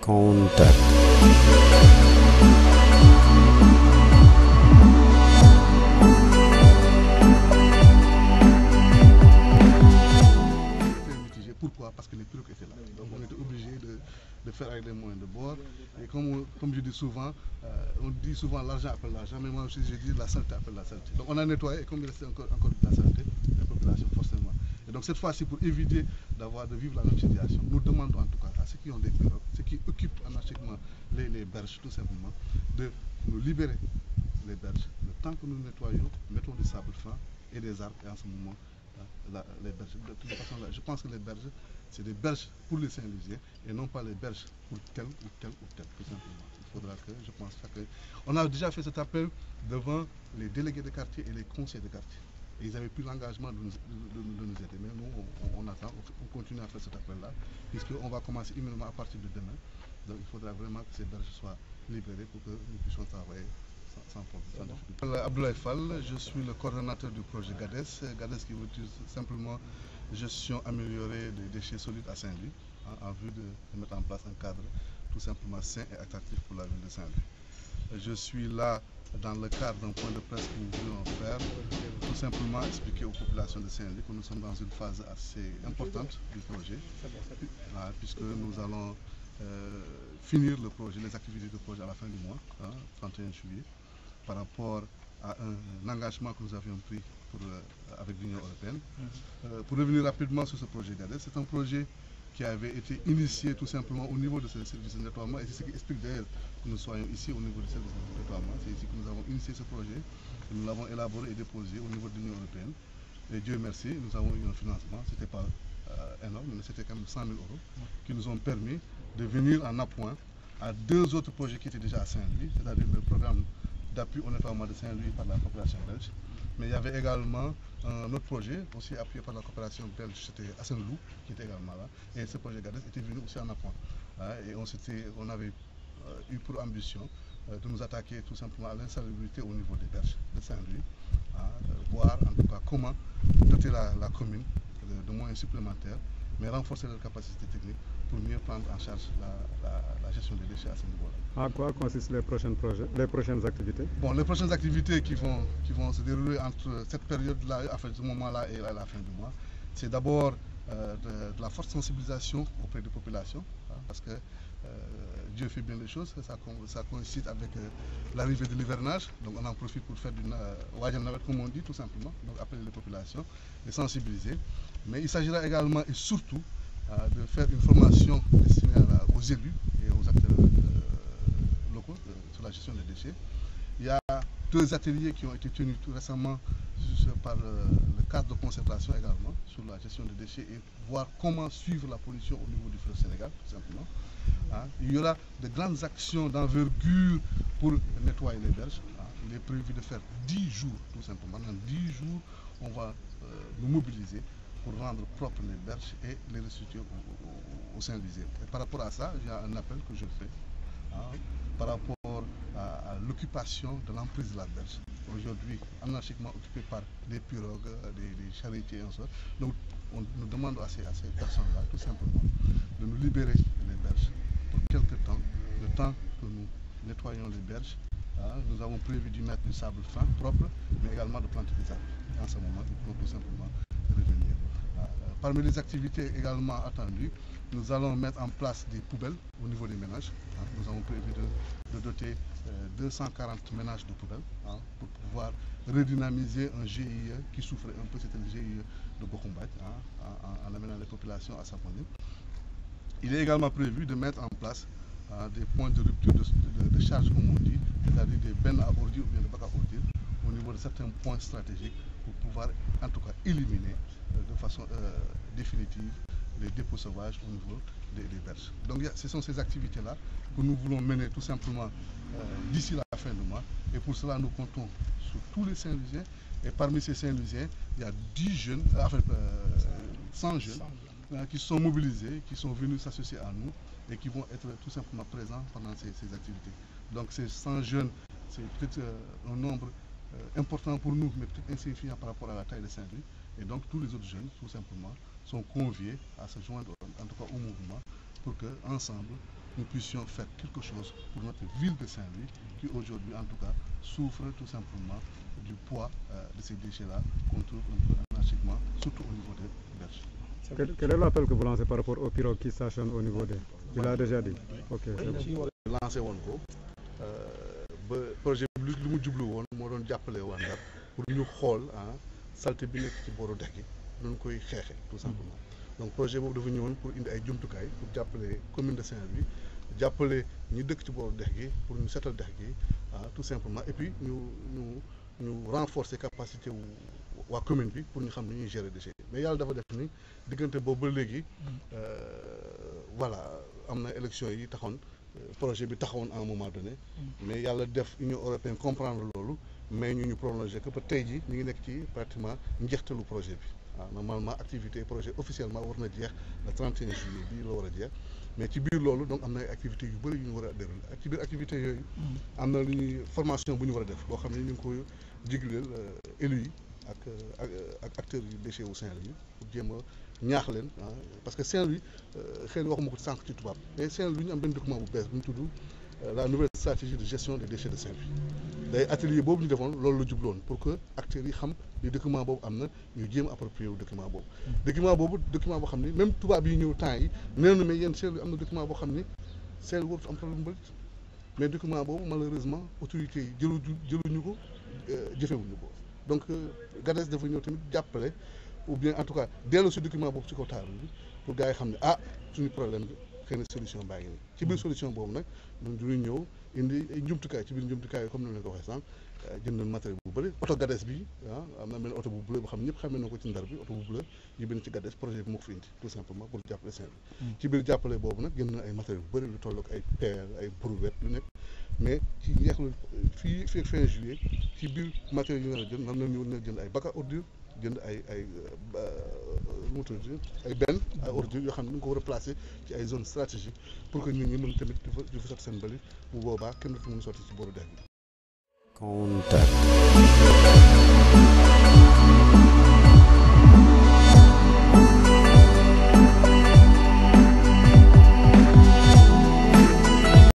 contact. Pourquoi? Parce que les pirogues étaient là. Donc on était obligé de faire avec les moyens de bord. Et comme je dis souvent, on dit souvent l'argent appelle l'argent, mais moi aussi je dis la saleté appelle la saleté. Donc on a nettoyé et comme il restait encore de la saleté, la population forcément. Et donc cette fois-ci, pour éviter de vivre la même situation, nous demandons en tout cas à ceux qui ont des pirogues, ceux qui occupent anarchiquement les berges tout simplement, de nous libérer les berges. Le temps que nous nettoyons, mettons du sable fin et des arbres et en ce moment, les berges. De toute façon, là, je pense que les berges, c'est des berges pour les Saint-Louisiens et non pas les berges pour tel ou tel ou tel, tout simplement. Il faudra que, je pense que... On a déjà fait cet appel devant les délégués de quartier et les conseillers de quartier. Et ils avaient pris l'engagement de nous aider. Mais nous, on attend, on continue à faire cet appel-là, puisqu'on va commencer immédiatement à partir de demain. Donc il faudra vraiment que ces berges soient libérées pour que nous puissions travailler sans difficulté. Abdoulaye Fall, je suis le coordonnateur du projet GADES. GADES qui veut dire simplement gestion améliorée des déchets solides à Saint-Louis, en vue de mettre en place un cadre tout simplement sain et attractif pour la ville de Saint-Louis. Je suis là dans le cadre d'un point de presse que nous voulons faire, tout simplement expliquer aux populations de Saint-Louis que nous sommes dans une phase assez importante du projet, puisque nous allons finir le projet, les activités du projet à la fin du mois, 31 juillet, par rapport à un engagement que nous avions pris avec l'Union européenne. Pour revenir rapidement sur ce projet GADES, c'est un projet qui avait été initié tout simplement au niveau de ce service de nettoiement, et c'est ce qui explique d'ailleurs que nous soyons ici au niveau du service de nettoiement. C'est ici que nous avons initié ce projet, et nous l'avons élaboré et déposé au niveau de l'Union européenne. Et Dieu merci, nous avons eu un financement, ce n'était pas énorme, mais c'était quand même 100 000 euros, qui nous ont permis de venir en appoint à deux autres projets qui étaient déjà à Saint-Louis, c'est-à-dire le programme d'appui au nettoiement de Saint-Louis par la coopération belge. Mais il y avait également un autre projet, aussi appuyé par la coopération belge, c'était Assenlou, qui était également là. Et ce projet GADES était venu aussi en appoint. Et on avait eu pour ambition de nous attaquer tout simplement à l'insalubrité au niveau des berges de Saint-Louis, voir en tout cas comment doter la commune de moyens supplémentaires, mais renforcer leur capacité technique pour mieux prendre en charge la gestion des déchets à ce niveau-là. À quoi consistent les prochaines activités? Bon, les prochaines activités qui vont se dérouler entre cette période-là, à ce moment-là et à la fin du mois, c'est d'abord de la forte sensibilisation auprès des populations, parce que Dieu fait bien les choses, ça coïncide avec l'arrivée de l'hivernage, donc on en profite pour faire du Wajan Nawet, comme on dit tout simplement, donc appeler les populations, les sensibiliser. Mais il s'agira également et surtout de faire une formation destinée aux élus et aux acteurs locaux sur la gestion des déchets. Il y a deux ateliers qui ont été tenus tout récemment par le cadre de concertation également sur la gestion des déchets et voir comment suivre la pollution au niveau du fleuve Sénégal, tout simplement. Il y aura de grandes actions d'envergure pour nettoyer les berges. Il est prévu de faire 10 jours, tout simplement. Dans 10 jours, on va nous mobiliser pour rendre propres les berges et les restituer au Saint-Louisien. Par rapport à ça, il y a un appel que je fais par rapport à l'occupation de l'emprise de la berge. Aujourd'hui, anarchiquement occupée par des pirogues, des charretiers et ainsi. Donc, on nous demande à ces personnes-là, tout simplement, de nous libérer les berges pour quelque temps, le temps que nous nettoyons les berges. Nous avons prévu d'y mettre du sable fin, propre, mais également de planter des arbres. En ce moment, il faut tout simplement revenir. Parmi les activités également attendues, nous allons mettre en place des poubelles au niveau des ménages. Nous avons prévu de doter 240 ménages de poubelles pour pouvoir redynamiser un GIE qui souffrait un peu, c'était le GIE de Bokumbat, en amenant les populations à s'abonner. Il est également prévu de mettre en place des points de rupture de charge, comme on dit, c'est-à-dire des bennes à ordures ou bien des bacs à ordures, au niveau de certains points stratégiques pour pouvoir en tout cas éliminer de façon définitive les dépôts sauvages au niveau des berges. Donc ce sont ces activités-là que nous voulons mener tout simplement d'ici la fin du mois. Et pour cela, nous comptons sur tous les Saint-Louisiens. Et parmi ces Saint-Louisiens, il y a 10 jeunes, 100 jeunes qui sont mobilisés, qui sont venus s'associer à nous et qui vont être tout simplement présents pendant ces activités. Donc ces 100 jeunes, c'est peut-être un nombre important pour nous, mais peut-être insignifiant par rapport à la taille de Saint-Louis. Et donc tous les autres jeunes, tout simplement, sont conviés à se joindre en tout cas au mouvement pour qu'ensemble, nous puissions faire quelque chose pour notre ville de Saint-Louis, qui aujourd'hui en tout cas souffre tout simplement du poids de ces déchets-là qu'on trouve un peu anarchiquement, surtout au niveau des berges. Quel est l'appel que vous lancez par rapport aux pirogues qui stationnent au niveau des... Il a déjà dit. Ok. lancé woon ko ba projet bi lu mu jublu woon moo doon jàppale waa Ndar pour ñu xool saleté bi nekk ci booru dex gi doon koy xeexe tout simplement donc projet boobu dafa ñëwoon pour indi ay jumtukaay pour jàppale commune de Saint-Louis jàppale ñi dëkk ci booru dex gi pour ñu setal dex gi tout simplement et puis ñu renforcer capacité wu waa commune bi pour ñu xam ni ñuy gérer déchets mais yàlla dafa def ni diggante boobu ba léegi voilà am na élection yi taxoon projet bi taxawoon à un moment donné mais yàlla def Union européenne comprendre loolu mais ñu prolongé que ba tey ji ñu ngi nekk ci pratiquement njeextalu projet bi normalement activité projet officiellement war na jeex le 31 juillet bii la war a jeex mais ci biir loolu donc am na ay activités yu bëri yu ñu war a dérouler ak ci biir activités yooyu am na lu ñuy formation bu ñu war a def boo xam ne ñu ngi koy jigleel élus yi ak acteurs yu déchets wu Saint-Louis pour jéem a ñaax leen parce que Saint-Louis xëy na waxuma ko sànq ci tubaab mais Saint-Louis ñu am benn document bu bees bu ñu tudd la nouvelle stratégie de gestion des déchets de Saint-Louis day atelier boobu ñu defoon loolu la jubloon pour que acteurs yi xam ni document boobu am na ñu jéem a approprié wu document boobu document boo xam ni même tubaab yi ñëw temps yi nee na mais yéen Saint-Louis am na document boo xam ni Saint-Louis warut am problème bëri mais document boobu malheureusement autorités yi jëluñu ko jëfewuñu ko donc GADES dafa ñëw tamit jàppale ou bien en tout cas dellu si document boobu ci kaw table bi pour gars yi xam ne suñu problème bi xëy na solution baa ngi nii ci biir solution boobu nag ñun duñu ñëw indi ay njumtukaay ci biir njumtukaay comme ni leen ko waxee sànq jënd nañ matériel bu bëri oto GADES bi am na benn oto bu bleu boo xam ne ñëpp xamee na ko ci Ndar bi oto bu bleu ñu bind ci GADES projet bi moo ko fi indi tout simplement pour jàppale Saint-Louis ci biir jàppale boobu nag jënd na ay matériel bu bëri lu toll ak ay pelle ay brouette lu nekk mais ci njeexlu fii fin juillet ci biir matériel yi nga jënd nan nañu na jënd ay bac à ordures jënd ay mu tudd ay benn ay ordures yoo xam ne ñu ko war a placer ci ay zones stratégiques pour que nit ñi mën tamit di fa sotti seen mbalit bu boobaa kenn du fi mën a sotti ci booru dex bi. Contact.